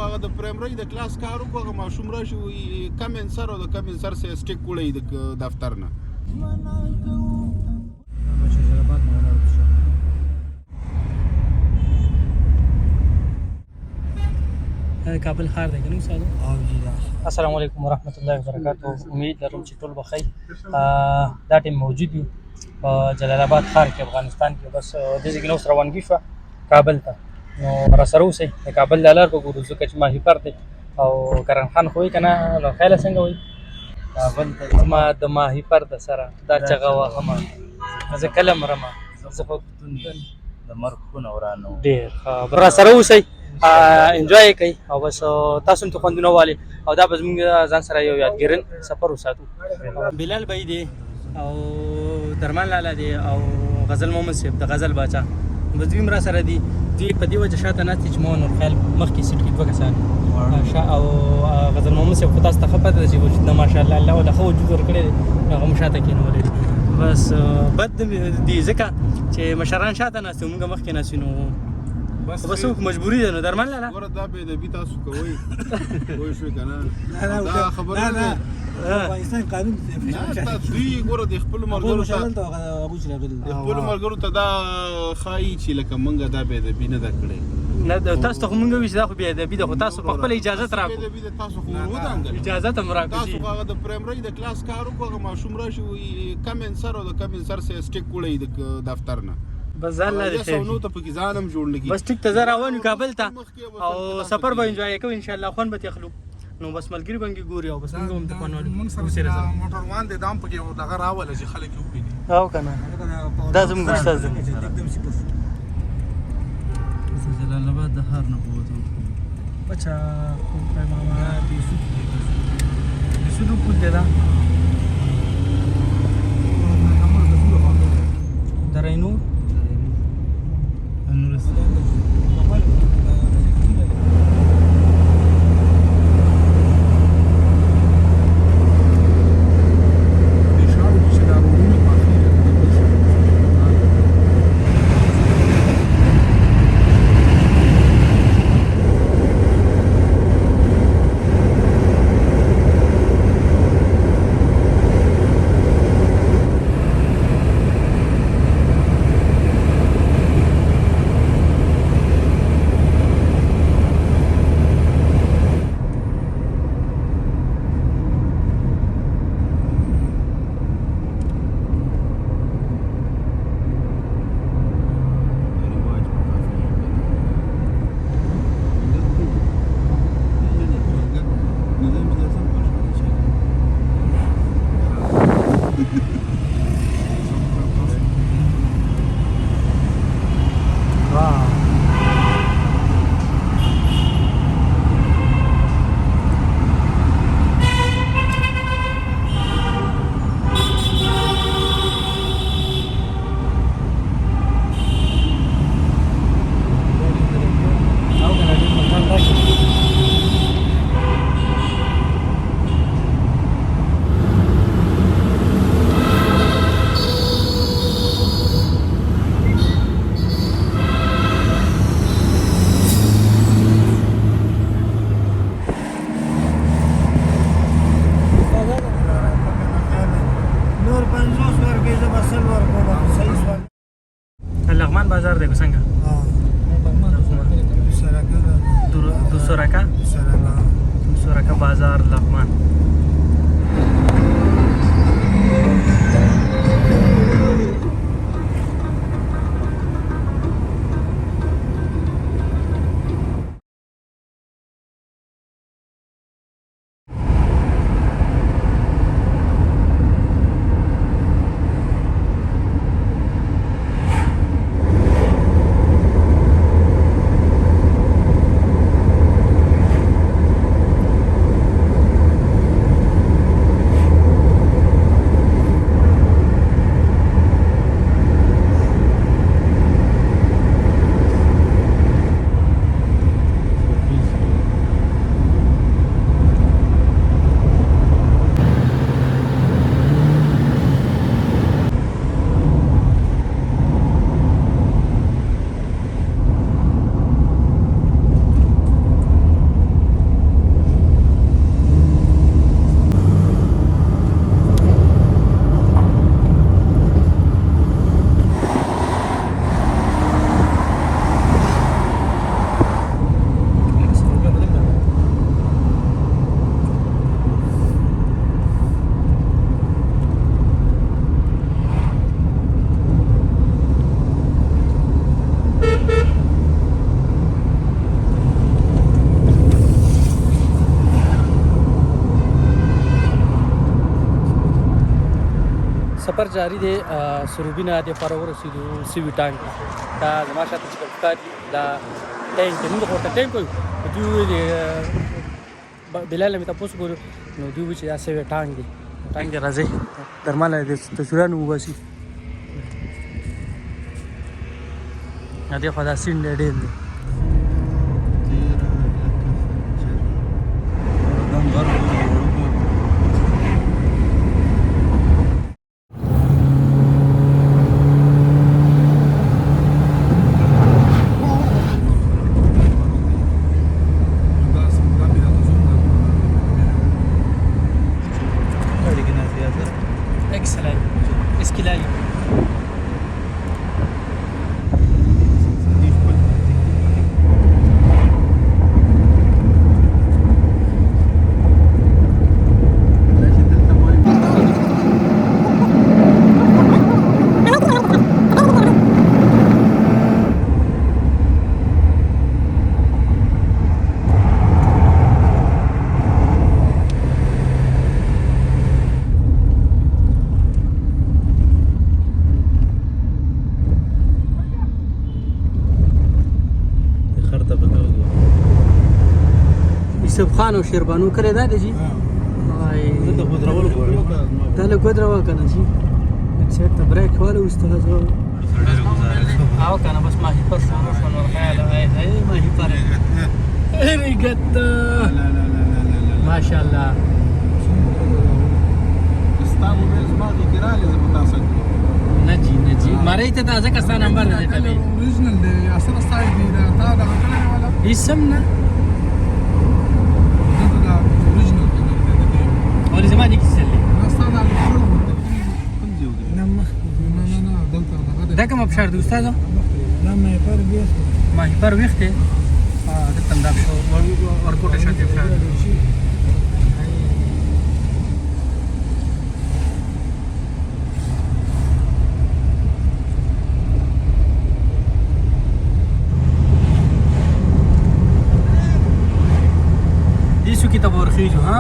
هغه د پرایمري د کلاس کار وکړو هغه ماشوم راشي وایي کم انسر او د کم انسر سره سټیک وړی د دفتر نه کابل ښار دی که نه استاد؟ السلام علیکم ورحمت الله وبرکاتو. امید لرم چې ټول به ښه دا ټیم موجود یو په جلال آباد ښار کې افغانستان کې. بس دې ځای کې نه اوس روانګي شوه کابل ته، نو راسره اوسئ. د کابل د لار به ګورو ځکه چې ماهیپر دی او کرن خان خو وایي که نه نو خیاله څنګه وایي کابل ته زما د ماهیپر د سره دا چغه وهمه زه کله مرمه زه په د مرګ خونه ورانه ډېر ښه راسره اوسئ، انجوای کوي او بس تاسو هم ته خوندونه والي او دا به زموږ ځان سره یو یادګیرن سفر وساتو. بلال بھائی دی او درمان لالا دی او غزل محمد صاحب د غزل باچا بس دوی هم را سره دي. دوی په دې وجه شاته ناست دي چې ما نور خیال مخکې سیټ کې دوه کسان او غزل محمد صاحب خو تاسو ته ښه پته ده چې وجود نه ماشاءالله الله وله ښه وجود ورکړی دی، هغه مو شاته کېنولی دي. بس بد دي ځکه چې مشران شاته ناست دي موږ مخکې ناست نو بس مجبوری ده. نو درمان لاله ګوره دا بې ادبي تاسو کوئ پوه شوې که نه دا خبره نه ده افغانستان قانون دوی ګوره د خپلو ملګرو ته دا ښایي چې لکه موږ دا بې ادبي نه ده کړې. نه تاسو ته خو موږ وایو چې دا خو بې ادبي ده، خو تاسو په خپله اجازت راکړو. بې ادبي ده تاسو خو ودانګل اجازت هم راکړو. تاسو خو هغه د پرایمري د کلاس کار وکړو هغه ماشوم راشي وایي کم انسر او د کم انسر سره سټیک وړی د دفتر نه بس ځان لري خیر نو ته پکې ځان هم جوړ لګي. بس ټیک ته زه روان یو کابل ته او سفر به انجوای کوو انشاءالله خوند به تخلو. نو بس ملګري به ګوري او بس موږ هم ته خوند موږ سره موټروان دی دام پکې دغه راوله چې خلک یې وویني او که نه دا زموږ استاد دی. جلال آباد د ښار نه ووتو بچا ماما بیسودو پول دی دا درینو لغمان بازار دی که څنګه؟ دوسرکه بازار لغمان. سفر جاری دی سروبي نه د خورا ورسېدو سوي ټانک دا زما شاته چې کوم ښکار دي دا ټانک دی موږ ورته ټانک وایو دوی ویلې بلال مې تاسو ګورو نو دوی وایي چې دا سوي ټانک دی ټانک دی راځي درمل د تصویرانو وباسي دا خو دا سین ډېر دی یوسف خان او شیربانو کړی دا دی جی د خودرول غواړي دا له ګودروا کنه جی سیټ ته بریک واله استاد او کنه بس ما هی پر شروع شو نو خیال هي ما هی پر ريقت ما شاء الله استابو به زما د ګراله زما تاسو نجي ماره ته تازه کسان نمبر نه کوي اوریجنل دی اصل سایز دی دا تا دا کړی والا اسمنا دا اوریجنل دی ولې زما دي کیسه استاد علي ټول نه نه دلته دا کوم ابشار دی استاد دا مې پر بیس ما هی پر وخته د تم دا شو ورکوټه شته ابشار دیسو کی تبور خیجو ها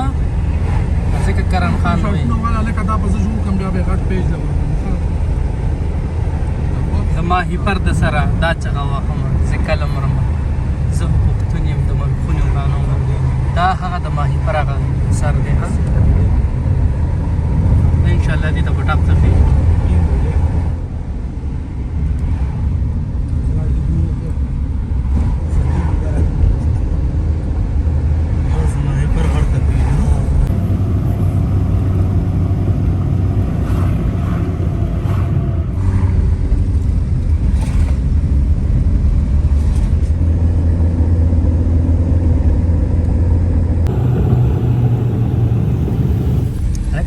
ځکه کرم خان وای نو والا لکه دا په زجو کوم بیا به غټ پیج لور زما هی پر د سره دا چغه واخم ځکه لمرم زه پښتون یم د ملخونو قانون دا هغه د ماهی پر هغه سر دی ها ان شاء الله دې ته پټاپ تفي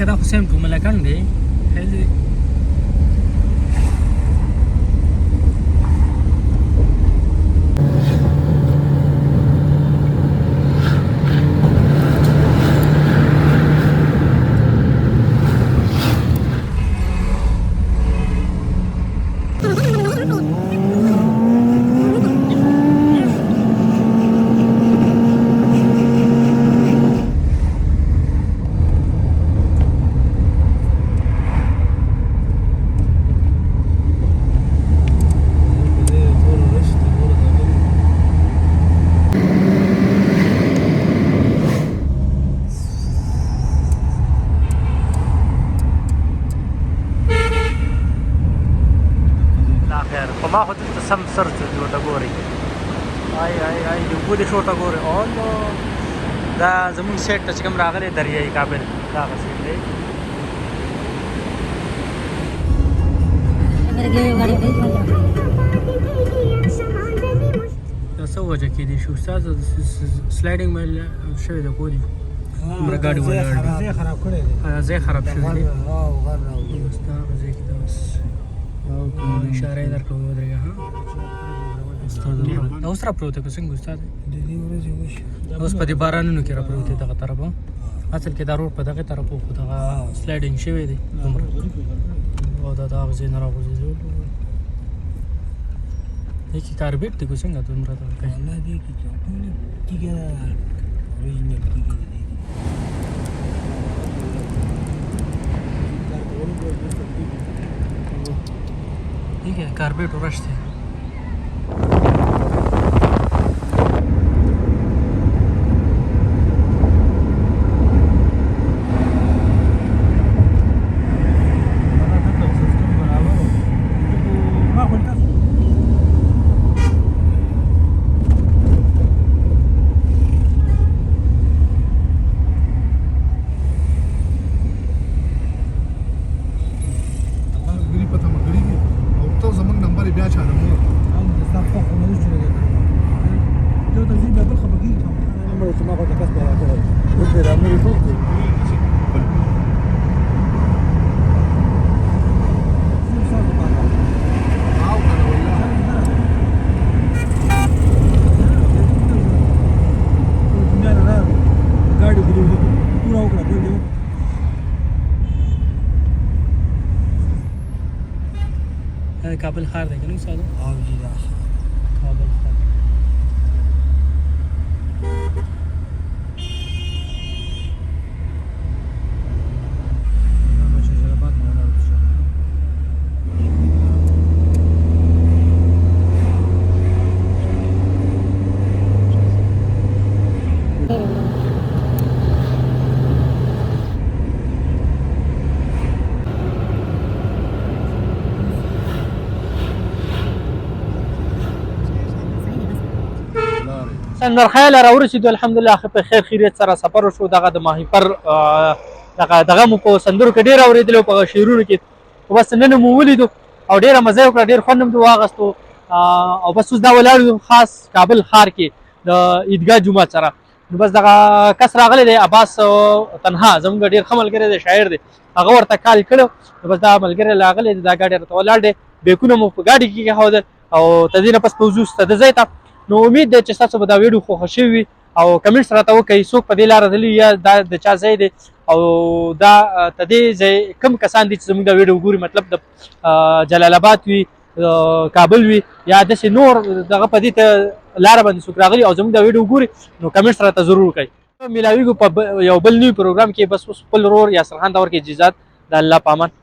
دا خو سیم کومه لکان دی خیلی دی ما خو دلته سم سر ته ورته ګورئ آی د اوبو دې شورته ګورئ الله دا زمونږ سیټ ته چې کوم راغلی دریایي کابل دا هغه سیټ دی دا څه وجه کېدی شي استاد سلایډینګ مې شوی دی پورې دومره ګاډي ولاړ دی ځای خراب شوی دی ستا په ځای کې دا اوس اشاره یې درکړه ودرېږه ها اوس را پروت که څنګه استاد اوس په دې بارانونو کې را پروت دی دغه طرف اصل کې دا روډ په دغه طرف خو دغه سلایډینګ شوی دی دومره او دا دغه ځای نه راغورځېدو دې کې کاربیټ دی که څنګه دومره دغه کوي الله دې کې ټول تیګه اوریجنل تیګه دي ठीक है carpet rush थे काबल खार देखे ना साधु काबल खार نرخیل راورسېدو الحمدلله ښه په خیر خیریت سره سفر وشو دغه د ماهیپر دغه مو په سندرو کې ډېر اورېدلی په شعرونو کې خو بس نن مو ولیدو او ډېره مزه یې وکړه ډېر خوند هم ترې واخیستو او بس اوس دا ولاړ یو خاص کابل ښار کې د عیدګاه جومات سره نو بس دغه کس راغلی دی عباس تنها زموږ ډېر ښه ملګری دی شاعر دی هغه ورته کال کړی نو بس دا ملګری راغلی دی دا ګاډی راته ولاړ دی بیکونه مو په ګاډي کې کېښودل او تر دې نه پس په وځو د ځای ته نو امید دی چې ستاسو به دا ویډیو خوښه شوي وي او کمنټس راته وکړئ څوک په دې لاره تللي یا دا د چا ځای دی او دا د دې ځای کوم کسان دي چې زموږ دا ویډیو ګوري مطلب د جلال آباد وي کابل وي یا داسې نور دغه په دې ته لاره باندې څوک راغلي او زموږ دا ویډیو ګوري نو کمنټس راته ضرور وکړئ میلاویږو په یو بل نوي پروګرام کې بس اوس خپل ورور یاسر خان ته ورکړي اجازت د الله په امان